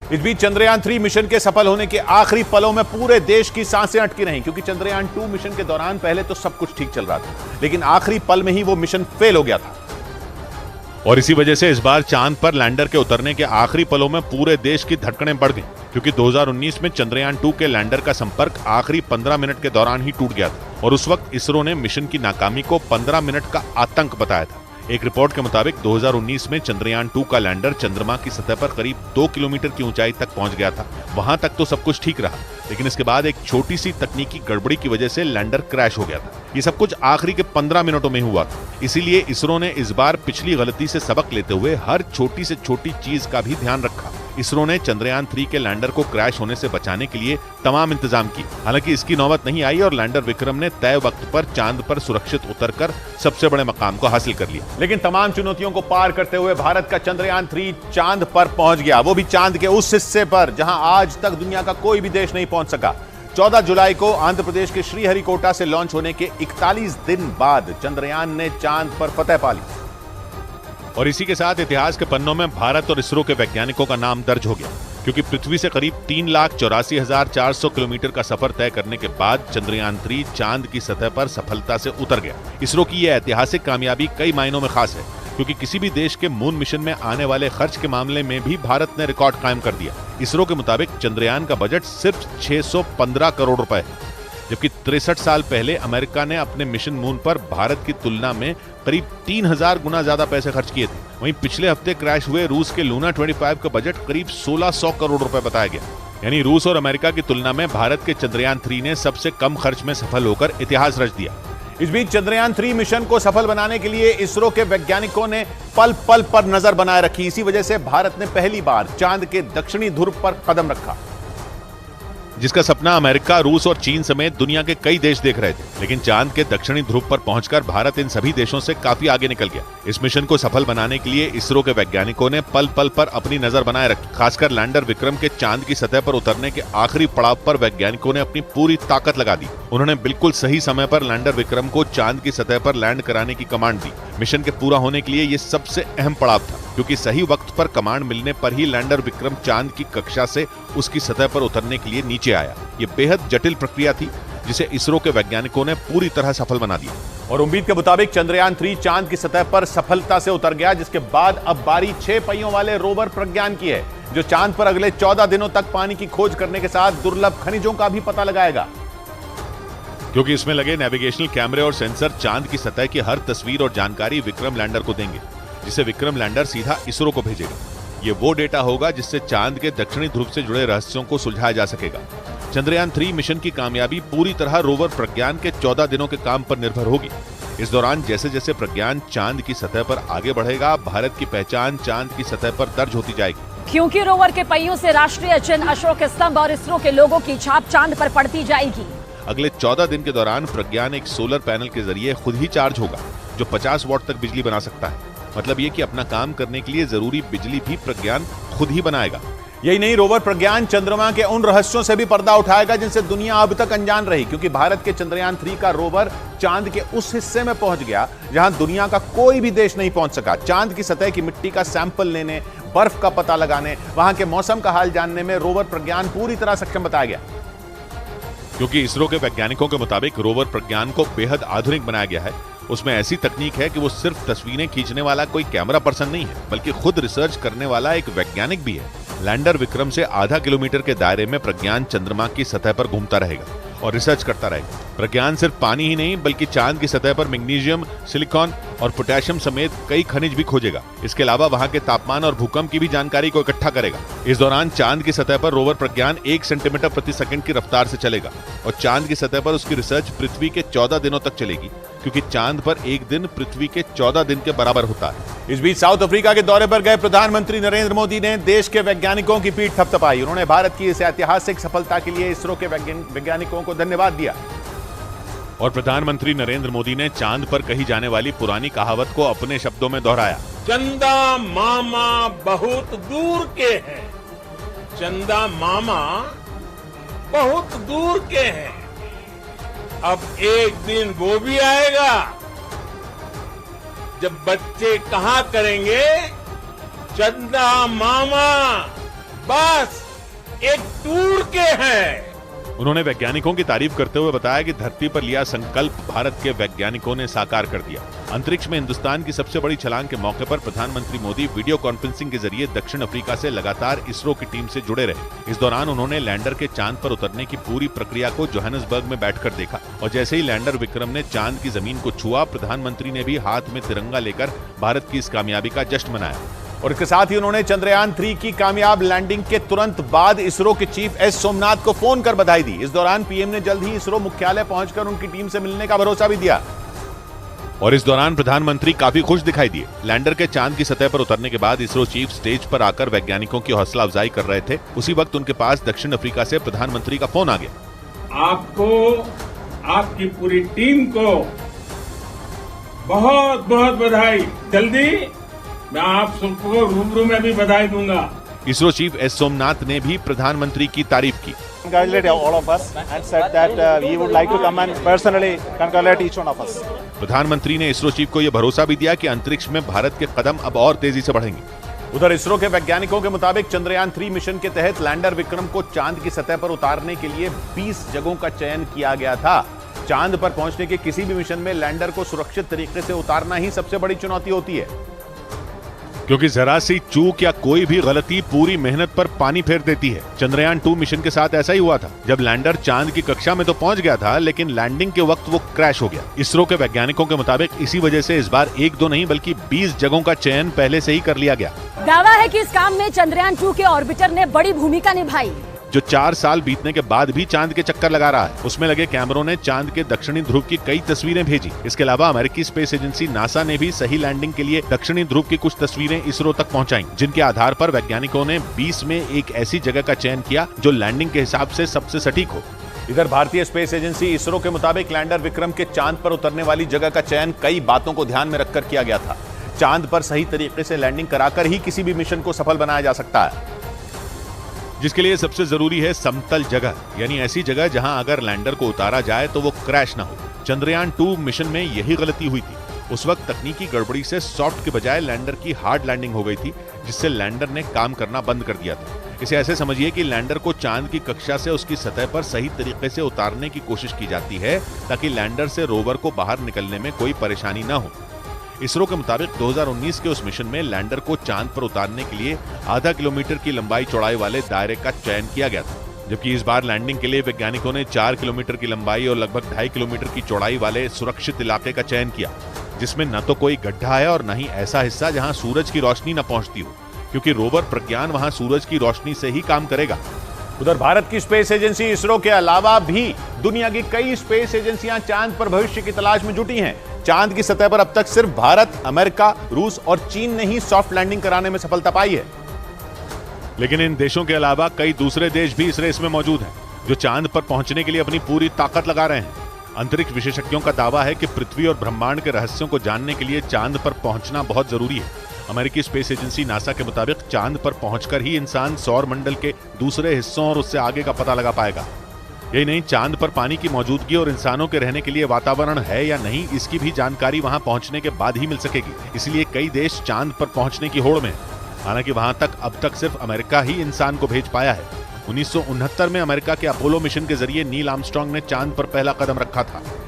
इस बीच चंद्रयान 3 मिशन के सफल होने के आखिरी पलों में पूरे देश की सांसें अटकी रहीं, क्योंकि चंद्रयान 2 मिशन के दौरान पहले तो सब कुछ ठीक चल रहा था, लेकिन आखिरी पल में ही वो मिशन फेल हो गया था। और इसी वजह से इस बार चांद पर लैंडर के उतरने के आखिरी पलों में पूरे देश की धड़कनें बढ़ गईं, क्योंकि 2019 में चंद्रयान 2 के लैंडर का संपर्क आखिरी 15 मिनट के दौरान ही टूट गया था और उस वक्त इसरो ने मिशन की नाकामी को 15 मिनट का आतंक बताया था। एक रिपोर्ट के मुताबिक 2019 में चंद्रयान 2 का लैंडर चंद्रमा की सतह पर करीब 2 किलोमीटर की ऊंचाई तक पहुंच गया था। वहां तक तो सब कुछ ठीक रहा, लेकिन इसके बाद एक छोटी सी तकनीकी गड़बड़ी की वजह से लैंडर क्रैश हो गया था। ये सब कुछ आखिरी के 15 मिनटों में हुआ था। इसीलिए इसरो ने इस बार पिछली गलती से सबक लेते हुए हर छोटी से छोटी चीज का भी ध्यान रखा। इसरो ने चंद्रयान 3 के लैंडर को क्रैश होने से बचाने के लिए तमाम इंतजाम किए। हालांकि इसकी नौबत नहीं आई और लैंडर विक्रम ने तय वक्त पर चांद पर सुरक्षित उतरकर सबसे बड़े मकाम को हासिल कर लिया। लेकिन तमाम चुनौतियों को पार करते हुए भारत का चंद्रयान 3 चांद पर पहुंच गया, वो भी चांद के उस हिस्से पर जहां आज तक दुनिया का कोई भी देश नहीं पहुंच सका। 14 जुलाई को आंध्र प्रदेश के श्रीहरिकोटा से लॉन्च होने के 41 दिन बाद चंद्रयान ने चांद पर फतह पा ली। और इसी के साथ इतिहास के पन्नों में भारत और इसरो के वैज्ञानिकों का नाम दर्ज हो गया, क्योंकि पृथ्वी से करीब 3,84,400 किलोमीटर का सफर तय करने के बाद चंद्रयान 3 चांद की सतह पर सफलता से उतर गया। इसरो की यह ऐतिहासिक कामयाबी कई मायनों में खास है, क्योंकि किसी भी देश के मून मिशन में आने वाले खर्च के मामले में भी भारत ने रिकॉर्ड कायम कर दिया। इसरो के मुताबिक चंद्रयान का बजट सिर्फ 615 करोड़ रुपए है, जबकि 63 साल पहले अमेरिका ने अपने मिशन मून पर भारत की तुलना में करीब 3000 गुना ज्यादा पैसे खर्च किए थे। वहीं पिछले हफ्ते क्रैश हुए रूस के लूना 25 का बजट करीब 1600 करोड़ रुपए बताया गया। यानी रूस और अमेरिका की तुलना में भारत के चंद्रयान 3 ने सबसे कम खर्च में सफल होकर इतिहास रच दिया। इस बीच चंद्रयान 3 मिशन को सफल बनाने के लिए इसरो के वैज्ञानिकों ने पल पल पर नजर बनाए रखी। इसी वजह से भारत ने पहली बार चांद के दक्षिणी ध्रुव पर कदम रखा, जिसका सपना अमेरिका, रूस और चीन समेत दुनिया के कई देश देख रहे थे। लेकिन चांद के दक्षिणी ध्रुव पर पहुंचकर भारत इन सभी देशों से काफी आगे निकल गया। इस मिशन को सफल बनाने के लिए इसरो के वैज्ञानिकों ने पल पल पर अपनी नजर बनाए रखी। खासकर लैंडर विक्रम के चांद की सतह पर उतरने के आखिरी पड़ाव पर वैज्ञानिकों ने अपनी पूरी ताकत लगा दी। उन्होंने बिल्कुल सही समय पर लैंडर विक्रम को चांद की सतह पर लैंड कराने की कमांड दी। मिशन के पूरा होने के लिए ये सबसे अहम पड़ाव था, क्योंकि सही वक्त पर कमांड मिलने पर ही लैंडर विक्रम चांद की कक्षा से उसकी सतह पर उतरने के लिए नीचे आया। ये बेहद जटिल प्रक्रिया थी, जिसे इसरो के वैज्ञानिकों ने पूरी तरह सफल बना दिया। और उम्मीद के मुताबिक चंद्रयान 3 चांद की सतह पर सफलता से उतर गया, जिसके बाद अब बारी 6 पहियों वाले रोवर प्रज्ञान की है, जो चांद पर अगले 14 दिनों तक पानी की खोज करने के साथ दुर्लभ खनिजों का भी पता लगाएगा। क्योंकि इसमें लगे नेविगेशनल कैमरे और सेंसर चांद की सतह की हर तस्वीर और जानकारी विक्रम लैंडर को देंगे, जिसे विक्रम लैंडर सीधा इसरो को भेजेगा। ये वो डेटा होगा जिससे चांद के दक्षिणी ध्रुव से जुड़े रहस्यों को सुलझाया जा सकेगा। चंद्रयान 3 मिशन की कामयाबी पूरी तरह रोवर प्रज्ञान के 14 दिनों के काम पर निर्भर होगी। इस दौरान जैसे जैसे प्रज्ञान चांद की सतह पर आगे बढ़ेगा, भारत की पहचान चांद की सतह पर दर्ज होती जाएगी। क्योंकि रोवर के पहियों से राष्ट्रीय चिन्ह, अशोक स्तंभ और इसरो के लोगों की छाप चांद पर पड़ती जाएगी। अगले 14 दिन के दौरान प्रज्ञान एक सोलर पैनल के जरिए खुद ही चार्ज होगा, जो 50 वॉट तक बिजली बना सकता है। मतलब ये कि अपना काम करने के लिए जरूरी बिजली भी प्रज्ञान खुद ही बनाएगा। यही नहीं, रोवर प्रज्ञान चंद्रमा के उन रहस्यों से भी पर्दा उठाएगा जिनसे दुनिया अब तक अनजान रही, क्योंकि भारत के चंद्रयान 3 का रोवर चांद के उस हिस्से में पहुंच गया जहां दुनिया का कोई भी देश नहीं पहुंच सका। चांद की सतह की मिट्टी का सैंपल लेने, बर्फ का पता लगाने, वहां के मौसम का हाल जानने में रोवर प्रज्ञान पूरी तरह सक्षम बताया गया। क्योंकि इसरो के वैज्ञानिकों के मुताबिक रोवर प्रज्ञान को बेहद आधुनिक बनाया गया है। उसमें ऐसी तकनीक है कि वो सिर्फ तस्वीरें खींचने वाला कोई कैमरा पर्सन नहीं है, बल्कि खुद रिसर्च करने वाला एक वैज्ञानिक भी है। लैंडर विक्रम से आधा किलोमीटर के दायरे में प्रज्ञान चंद्रमा की सतह पर घूमता रहेगा और रिसर्च करता रहेगा। प्रज्ञान सिर्फ पानी ही नहीं, बल्कि चांद की सतह पर मैग्नीशियम, सिलिकॉन और पोटेशियम समेत कई खनिज भी खोजेगा। इसके अलावा वहां के तापमान और भूकंप की भी जानकारी को इकट्ठा करेगा। इस दौरान चांद की सतह पर रोवर प्रज्ञान 1 सेंटीमीटर प्रति सेकंड की रफ्तार से चलेगा और चांद की सतह पर उसकी रिसर्च पृथ्वी के 14 दिनों तक चलेगी, क्योंकि चांद पर एक दिन पृथ्वी के 14 दिन के बराबर होता है। इस बीच साउथ अफ्रीका के दौरे पर गए प्रधानमंत्री नरेंद्र मोदी ने देश के वैज्ञानिकों की पीठ थपथपाई। उन्होंने भारत की इस ऐतिहासिक सफलता के लिए इसरो के वैज्ञानिकों को धन्यवाद दिया। और प्रधानमंत्री नरेंद्र मोदी ने चांद पर कही जाने वाली पुरानी कहावत को अपने शब्दों में दोहराया। चंदा मामा बहुत दूर के हैं, चंदा मामा बहुत दूर के हैं। अब एक दिन वो भी आएगा जब बच्चे कहा करेंगे, चंदा मामा बस एक टूर के हैं। उन्होंने वैज्ञानिकों की तारीफ करते हुए बताया कि धरती पर लिया संकल्प भारत के वैज्ञानिकों ने साकार कर दिया। अंतरिक्ष में हिंदुस्तान की सबसे बड़ी छलांग के मौके पर प्रधानमंत्री मोदी वीडियो कॉन्फ्रेंसिंग के जरिए दक्षिण अफ्रीका से लगातार इसरो की टीम से जुड़े रहे। इस दौरान उन्होंने लैंडर के चांद पर उतरने की पूरी प्रक्रिया को जोहानिसबर्ग में बैठकर देखा और जैसे ही लैंडर विक्रम ने चांद की जमीन को छुआ, प्रधानमंत्री ने भी हाथ में तिरंगा लेकर भारत की इस कामयाबी का जश्न मनाया। और इसके साथ ही उन्होंने चंद्रयान 3 की कामयाब लैंडिंग के तुरंत बाद इसरो के चीफ एस सोमनाथ को फोन कर बधाई दी। इस दौरान पीएम ने जल्द ही इसरो मुख्यालय पहुंचकर उनकी टीम से मिलने का भरोसा भी दिया। और इस दौरान प्रधानमंत्री काफी खुश दिखाई दिए। लैंडर के चांद की सतह पर उतरने के बाद इसरो चीफ स्टेज पर आकर वैज्ञानिकों की हौसला अफजाई कर रहे थे। उसी वक्त उनके पास दक्षिण अफ्रीका से प्रधानमंत्री का फोन आ गया। आपको, आपकी पूरी टीम को बहुत बहुत बधाई। जल्दी मैं आप सबको रूबरू में भी बधाई दूंगा। इसरो चीफ एस सोमनाथ ने भी प्रधानमंत्री की तारीफ की। Congratulate all of us and said that we would like to come and personally congratulate each one of us. प्रधानमंत्री ने इसरो चीफ को यह भरोसा भी दिया कि अंतरिक्ष में भारत के कदम अब और तेजी से बढ़ेंगे। उधर इसरो के वैज्ञानिकों के मुताबिक चंद्रयान 3 मिशन के तहत लैंडर विक्रम को चांद की सतह पर उतारने के लिए 20 जगहों का चयन किया गया था। चांद पर पहुंचने के किसी भी मिशन में लैंडर को सुरक्षित तरीके से उतारना ही सबसे बड़ी चुनौती होती है, क्योंकि जरा सी चूक या कोई भी गलती पूरी मेहनत पर पानी फेर देती है। चंद्रयान 2 मिशन के साथ ऐसा ही हुआ था, जब लैंडर चांद की कक्षा में तो पहुंच गया था, लेकिन लैंडिंग के वक्त वो क्रैश हो गया। इसरो के वैज्ञानिकों के मुताबिक इसी वजह से इस बार 1-2 नहीं बल्कि 20 जगहों का चयन पहले से ही कर लिया गया। दावा है कि इस काम में चंद्रयान 2 के ऑर्बिटर ने बड़ी भूमिका निभाई, जो 4 साल बीतने के बाद भी चांद के चक्कर लगा रहा है। उसमें लगे कैमरों ने चांद के दक्षिणी ध्रुव की कई तस्वीरें भेजी। इसके अलावा अमेरिकी स्पेस एजेंसी नासा ने भी सही लैंडिंग के लिए दक्षिणी ध्रुव की कुछ तस्वीरें इसरो तक पहुंचाई, जिनके आधार पर वैज्ञानिकों ने 20 में एक ऐसी जगह का चयन किया जो लैंडिंग के हिसाब से सबसे सटीक हो। इधर भारतीय स्पेस एजेंसी इसरो के मुताबिक लैंडर विक्रम के चांद पर उतरने वाली जगह का चयन कई बातों को ध्यान में रखकर किया गया था। चांद पर सही तरीके से लैंडिंग कराकर ही किसी भी मिशन को सफल बनाया जा सकता है, जिसके लिए सबसे जरूरी है समतल जगह, यानी ऐसी जगह जहां अगर लैंडर को उतारा जाए तो वो क्रैश ना हो। चंद्रयान 2 मिशन में यही गलती हुई थी। उस वक्त तकनीकी गड़बड़ी से सॉफ्ट के बजाय लैंडर की हार्ड लैंडिंग हो गई थी, जिससे लैंडर ने काम करना बंद कर दिया था। इसे ऐसे समझिए कि लैंडर को चांद की कक्षा से उसकी सतह पर सही तरीके से उतारने की कोशिश की जाती है, ताकि लैंडर से रोवर को बाहर निकलने में कोई परेशानी ना हो। इसरो के मुताबिक 2019 के उस मिशन में लैंडर को चांद पर उतारने के लिए आधा किलोमीटर की लंबाई चौड़ाई वाले दायरे का चयन किया गया था, जबकि इस बार लैंडिंग के लिए वैज्ञानिकों ने 4 किलोमीटर की लंबाई और लगभग 2.5 किलोमीटर की चौड़ाई वाले सुरक्षित इलाके का चयन किया, जिसमें न तो कोई गड्ढा है और न ही ऐसा हिस्सा जहां सूरज की रोशनी न पहुंचती हो, क्योंकि रोवर प्रज्ञान वहां सूरज की रोशनी से ही काम करेगा। उधर भारत की स्पेस एजेंसी इसरो के अलावा भी दुनिया की कई स्पेस एजेंसियां चांद पर भविष्य की तलाश में जुटी हैं। चांद की सतह पर अब तक सिर्फ भारत, अमेरिका, रूस और चीन ने ही सॉफ्ट लैंडिंग कराने में सफलता पाई है। लेकिन इन देशों के अलावा कई दूसरे देश भी इस रेस में मौजूद हैं, जो चांद पर पहुंचने के लिए अपनी पूरी ताकत लगा रहे हैं। अंतरिक्ष विशेषज्ञों का दावा है कि पृथ्वी और ब्रह्मांड के रहस्यों को जानने के लिए चांद पर पहुंचना बहुत जरूरी है। अमेरिकी स्पेस एजेंसी नासा के मुताबिक चांद पर पहुंचकर ही इंसान सौर मंडल के दूसरे हिस्सों और उससे आगे का पता लगा पाएगा। यही नहीं, चांद पर पानी की मौजूदगी और इंसानों के रहने के लिए वातावरण है या नहीं, इसकी भी जानकारी वहां पहुंचने के बाद ही मिल सकेगी। इसलिए कई देश चांद पर पहुंचने की होड़ में हैं। हालांकि वहां तक अब तक सिर्फ अमेरिका ही इंसान को भेज पाया है। 1969 में अमेरिका के अपोलो मिशन के जरिए नील आर्मस्ट्रांग ने चांद पर पहला कदम रखा था।